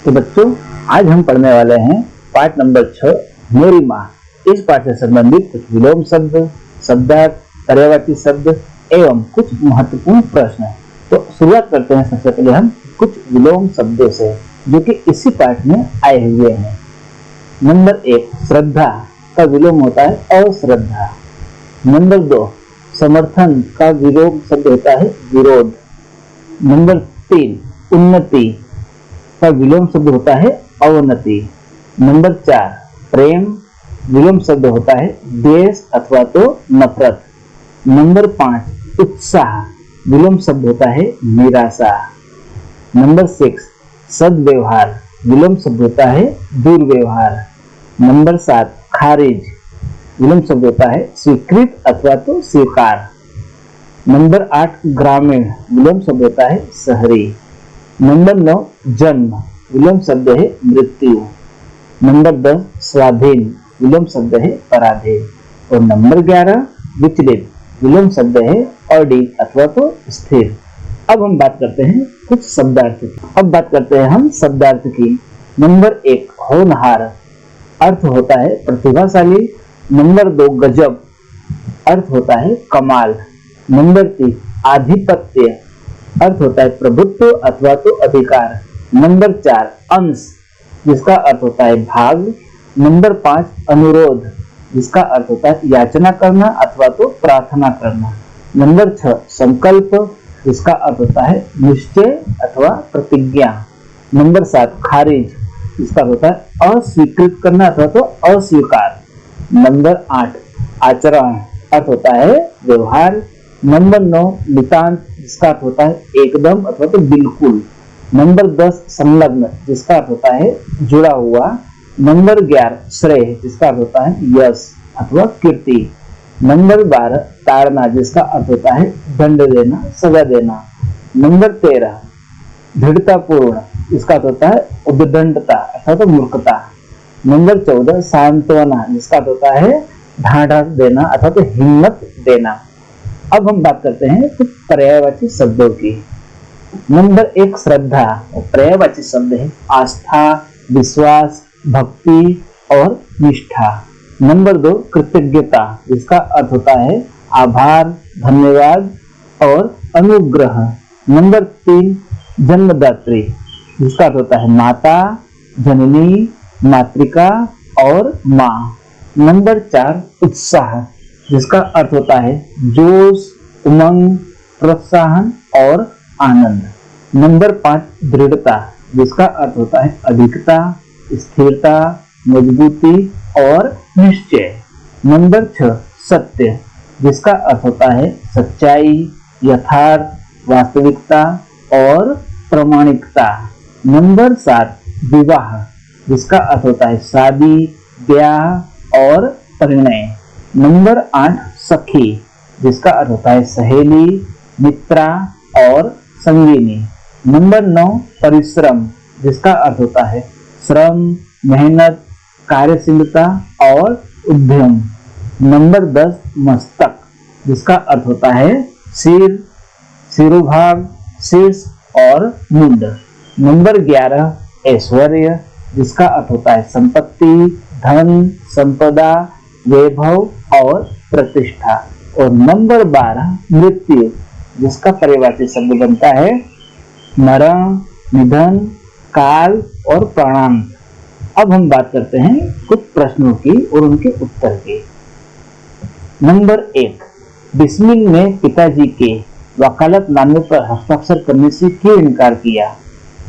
तो बच्चों, आज हम पढ़ने वाले हैं पाठ नंबर 6 मेरी माँ। इस पाठ से संबंधित कुछ विलोम शब्द, शब्दार्थ, पर्यायवाची शब्द एवं कुछ महत्वपूर्ण प्रश्न। तो शुरुआत करते हैं सबसे पहले हम कुछ विलोम शब्दों से जो कि इसी पाठ में आए हुए हैं। नंबर 1, श्रद्धा का विलोम होता है अश्रद्धा। नंबर 2, समर्थन का विलोम शब्द होता है विरोध। नंबर 3, उन्नति का विलोम शब्द होता है अवनति। नंबर 4, प्रेम विलोम शब्द होता है द्वेष अथवा तो नफरत। नंबर 5, उत्साह विलोम शब्द होता है निराशा। नंबर 6, सद्व्यवहार विलोम शब्द होता है दुर्व्यवहार। नंबर 7, खारिज विलोम शब्द होता है स्वीकृत अथवा तो स्वीकार। नंबर 8, ग्रामीण विलोम शब्द होता है शहरी। नंबर 9, जन्म विलोम शब्द है मृत्यु। नंबर 10, स्वाधीन विलोम शब्द है पराधीन। और नंबर 11, विचलित विलोम शब्द है अडिग अथवा तो स्थिर। अब हम बात करते हैं कुछ शब्दार्थ की। अब बात करते हैं हम शब्दार्थ की। नंबर 1, होनहार अर्थ होता है प्रतिभाशाली। नंबर 2, गजब अर्थ होता है कमाल। नंबर 3, आधिपत्य अर्थ होता है प्रभुत्व अथवा तो अधिकार। नंबर 4, अंश जिसका अर्थ होता है भाग। नंबर 5, अनुरोध जिसका अर्थ होता है याचना करना अथवा तो प्रार्थना करना। नंबर 6, संकल्प जिसका अर्थ होता है निश्चय अथवा प्रतिज्ञा। नंबर 7, खारिज जिसका अर्थ होता है अस्वीकृत करना अथवा तो अस्वीकार। नंबर 8, आचरण अर्थ होता है व्यवहार। नंबर 9, नितांत जिसका अर्थ होता है एकदम अथवा तो बिल्कुल। नंबर 10, संलग्न जिसका अर्थ होता है जुड़ा हुआ। नंबर 11, श्रेय जिसका अर्थ होता है यश अथवा कीर्ति। नंबर 12, ताड़ना जिसका अर्थ होता है दंड देना, सजा देना। नंबर 13, दृढ़तापूर्ण जिसका अर्थ होता है उद्दंडता अथवा तो मूर्खता। नंबर 14, सांत्वना जिसका अर्थ होता है ढाढ़स देना अथवा तो हिम्मत देना। अब हम बात करते हैं कुछ पर्यायवाची शब्दों की। नंबर 1, श्रद्धा पर्यायवाची शब्द है आस्था, विश्वास, भक्ति और निष्ठा। नंबर 2, कृतज्ञता जिसका अर्थ होता है आभार, धन्यवाद और अनुग्रह। नंबर 3, जन्मदात्री जिसका अर्थ होता है माता, जननी, मातृका और माँ। नंबर 4, उत्साह जिसका अर्थ होता है जोश, उमंग, प्रोत्साहन और आनंद। नंबर 5, दृढ़ता जिसका अर्थ होता है अधिकता, स्थिरता, मजबूती और निश्चय। नंबर 6, सत्य जिसका अर्थ होता है सच्चाई, यथार्थ, वास्तविकता और प्रामाणिकता। नंबर 7, विवाह जिसका अर्थ होता है शादी, ब्याह और परिणय। नंबर 8, सखी जिसका अर्थ होता है सहेली, मित्रा और संगिनी। नंबर 9, परिश्रम जिसका अर्थ होता है श्रम, मेहनत, कार्यशीलता और उद्यम। नंबर 10, मस्तक जिसका अर्थ होता है सिर, सिरोभाग, शीर्ष और मुंड। नंबर 11, ऐश्वर्य जिसका अर्थ होता है संपत्ति, धन, संपदा, वैभव और प्रतिष्ठा। और नंबर 12, मृत्यु जिसका पर्यायवाची शब्द बनता है मरण, निधन, काल और प्राणांत। अब हम बात करते हैं कुछ प्रश्नों की और उनके उत्तर की। नंबर 1, बिस्मिल ने पिताजी के वकालतनामे पर हस्ताक्षर करने से क्यों इनकार किया?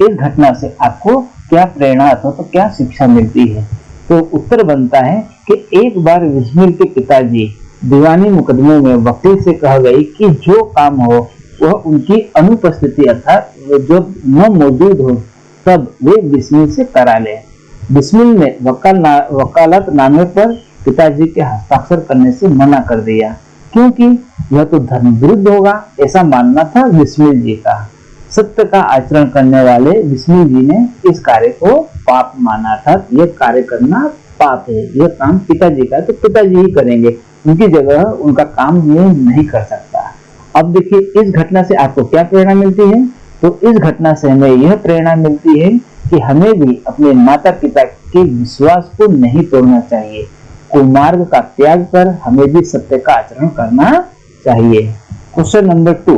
इस घटना से आपको क्या प्रेरणा अथवा तो क्या शिक्षा मिलती है? तो उत्तर बनता है कि एक बार बिस्मिल के पिताजी दीवानी मुकदमे में वकील से कह गई कि जो काम हो वह उनकी अनुपस्थिति अर्थात जब न मौजूद हो तब वे बिस्मिल से करा ले। बिस्मिल ने वकालतनामे पर पिताजी के हस्ताक्षर करने से मना कर दिया क्योंकि यह तो धर्म विरुद्ध होगा, ऐसा मानना था बिस्मिल जी का। सत्य का आचरण करने वाले बिस्मिल जी ने इस कार्य को पाप माना था। यह कार्य करना पाप है, यह काम पिताजी का तो पिताजी ही करेंगे, उनकी जगह उनका काम ये नहीं कर सकता। अब देखिए इस घटना से आपको क्या प्रेरणा मिलती है? तो इस घटना से हमें यह प्रेरणा मिलती है कि हमें भी अपने माता पिता के विश्वास को नहीं तोड़ना चाहिए। कुमार्ग का त्याग कर हमें भी सत्य का आचरण करना चाहिए। क्वेश्चन नंबर 2,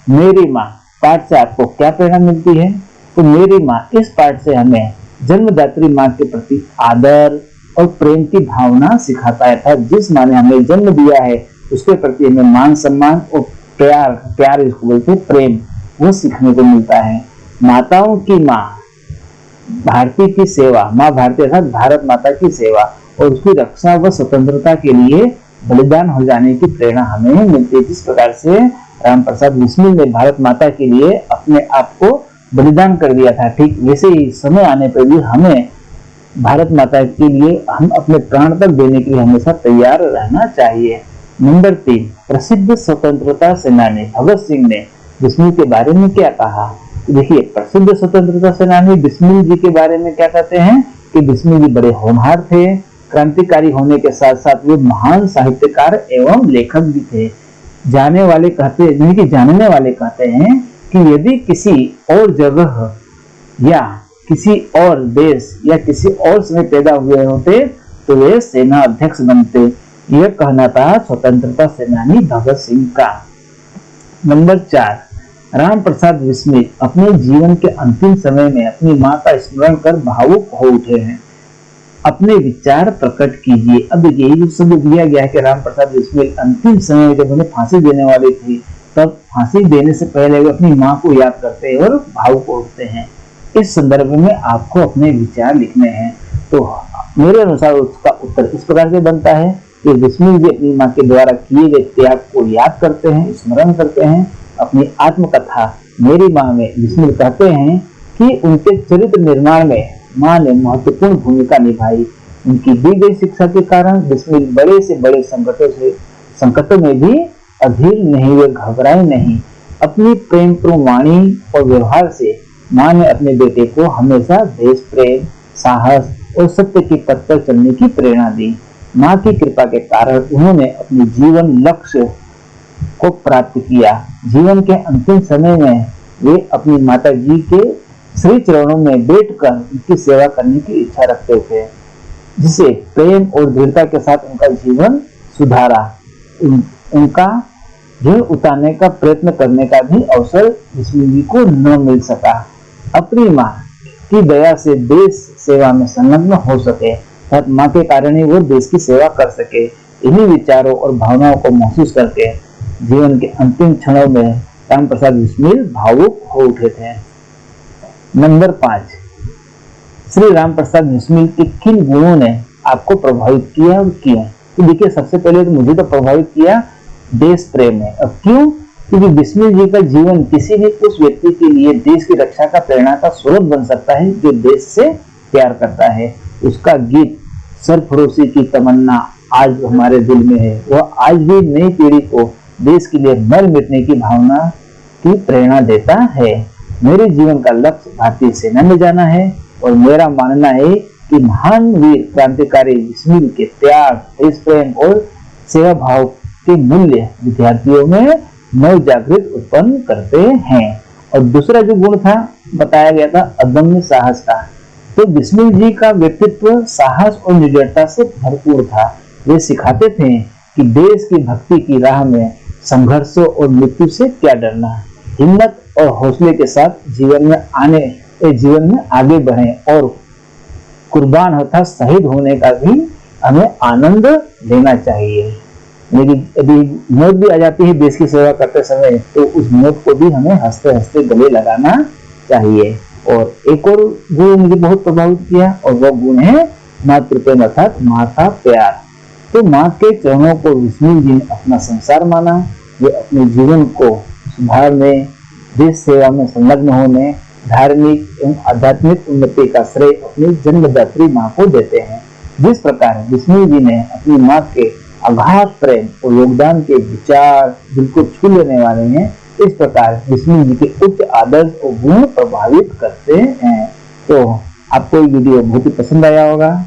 मेरी माँ पाठ से आपको क्या प्रेरणा मिलती है? तो मेरी माँ इस पाठ से हमें जन्मदात्री माँ के प्रति आदर और प्रेम की भावना सिखाता है। अर्थात जिस माँ ने हमें जन्म दिया है उसके प्रति हमें मान सम्मान और प्यार इसको बोलते हैं प्रेम, वो सीखने को मिलता है। माताओं की माँ भारती की सेवा, माँ भारती अर्थात भारत माता की सेवा और उसकी रक्षा व स्वतंत्रता के लिए बलिदान हो जाने की प्रेरणा हमें मिलती है। जिस प्रकार से राम प्रसाद बिस्मिल ने भारत माता के लिए अपने आप को बलिदान कर दिया था, ठीक वैसे ही समय आने पर भी हमें भारत माता के लिए हम अपने प्राण तक देने के लिए हमेशा तैयार रहना चाहिए। नंबर 3, प्रसिद्ध स्वतंत्रता सेनानी भगत सिंह ने बिस्मिल के बारे में क्या कहा? देखिए, प्रसिद्ध स्वतंत्रता सेनानी बिस्मिल जी के बारे में क्या कहते हैं कि बिस्मिल जी बड़े होनहार थे, क्रांतिकारी होने के साथ साथ वे महान साहित्यकार एवं लेखक भी थे। जानने वाले कहते हैं कि यदि किसी और जगह या किसी और देश या किसी और समय पैदा हुए होते तो वे सेना अध्यक्ष बनते। यह कहना था स्वतंत्रता सेनानी भगत सिंह का। नंबर 4, राम प्रसाद बिस्मिल अपने जीवन के अंतिम समय में अपनी मां का स्मरण कर भावुक हो उठे हैं। अपने विचार प्रकट कीजिए। अब देखिए, ये शब्द दिया गया है कि राम प्रसाद बिस्मिल अंतिम समय में जब उन्हें फांसी देने वाली थी तब फांसी देने से पहले वे अपनी मां को याद करते हैं और भावुक उठते हैं। इस संदर्भ में आपको अपने विचार लिखने हैं। तो मेरे अनुसार उसका उत्तर इस प्रकार से बनता है कि बिस्मिल जी अपनी मां के द्वारा किए गए त्याग को याद करते हैं, स्मरण करते हैं। अपनी आत्मकथा मेरी मां में बिस्मिल कहते हैं कि उनके चरित्र निर्माण में मां ने महत्वपूर्ण भूमिका निभाई। उनकी दी गई शिक्षा के कारण बिस्मिल बड़े से बड़े संकटों में भी अधीर नहीं हुए, घबराए नहीं। अपनी प्रेमपूर्ण वाणी और व्यवहार से मां ने अपने बेटे को हमेशा देश प्रेम, साहस और सत्य की पथ पर चलने की प्रेरणा दी। मां की कृपा के कारण उन्होंने अपने जीवन लक्ष्य को प्राप्त किया। जीवन के अंतिम समय में वे अपनी माता जी के श्री चरणों में बैठकर उनकी सेवा करने की इच्छा रखते थे, जिसे प्रेम और दृढ़ता के साथ उनका जीवन सुधारा। उनका ऋण उतारने का प्रयत्न करने का भी अवसर बिस्मिल जी को न मिल सका। अपनी मां की दया से देश सेवा में संलग्न हो सके, अर्थात मां के कारण ही वो देश की सेवा कर सके। इन्हीं विचारों और भावनाओं को महसूस करके जीवन के अंतिम क्षणों में राम प्रसाद बिस्मिल भावुक हो उठे थे। नंबर 5, श्री राम प्रसाद बिस्मिल के किन गुणों ने आपको प्रभावित किया और क्यों? तो देखिए, सबसे पहले तो मुझे तो प्रभावित किया देश प्रेम है। अब क्यों? क्योंकि बिस्मिल जी का जीवन किसी भी उस व्यक्ति के लिए देश की रक्षा का प्रेरणा का स्रोत बन सकता है जो देश से प्यार करता है। उसका गीत सरफरोशी की तमन्ना आज हमारे दिल में है, वह आज भी नई पीढ़ी को देश के लिए मर मिटने की भावना की प्रेरणा देता है। मेरे जीवन का लक्ष्य भारतीय सेना में जाना है और मेरा मानना है कि महान वीर क्रांतिकारी बिस्मिल के त्याग, देश प्रेम और सेवा भाव के मूल्य विद्यार्थियों में नव जागृत उत्पन्न करते हैं। और दूसरा जो गुण था बताया गया था अदम्य साहस का। तो बिस्मिल जी का व्यक्तित्व साहस और निडरता से भरपूर था। वे सिखाते थे कि देश की भक्ति की राह में संघर्षों और मृत्यु से क्या डरना, हिम्मत और हौसले के साथ जीवन में आगे बढ़ें और कुर्बान होता शहीद होने का भी हमें आनंद लेना चाहिए। लेकिन यदि मौत भी आ जाती है देश की सेवा करते समय तो उस मौत को भी हमें हंसते हंसते गले लगाना चाहिए। और एक और गुण मुझे बहुत प्रभावित किया और वह गुण है मातृ प्रेम अर्थात माँ का प्यार। तो माँ के चरणों को बिस्मिल जी ने अपना संसार माना। वे अपने जीवन को सुधारने, देश सेवा में संलग्न होने, धार्मिक एवं आध्यात्मिक उन्नति का श्रेय अपनी जन्मदात्री माँ को देते हैं। जिस प्रकार बिस्मिल जी ने अपनी माँ के अगाध प्रेम और योगदान के विचार दिल को छू लेने वाले हैं, इस प्रकार बिस्मिल जी के उच्च आदर्श और गुण प्रभावित करते हैं। तो आपको ये वीडियो बहुत ही पसंद आया होगा।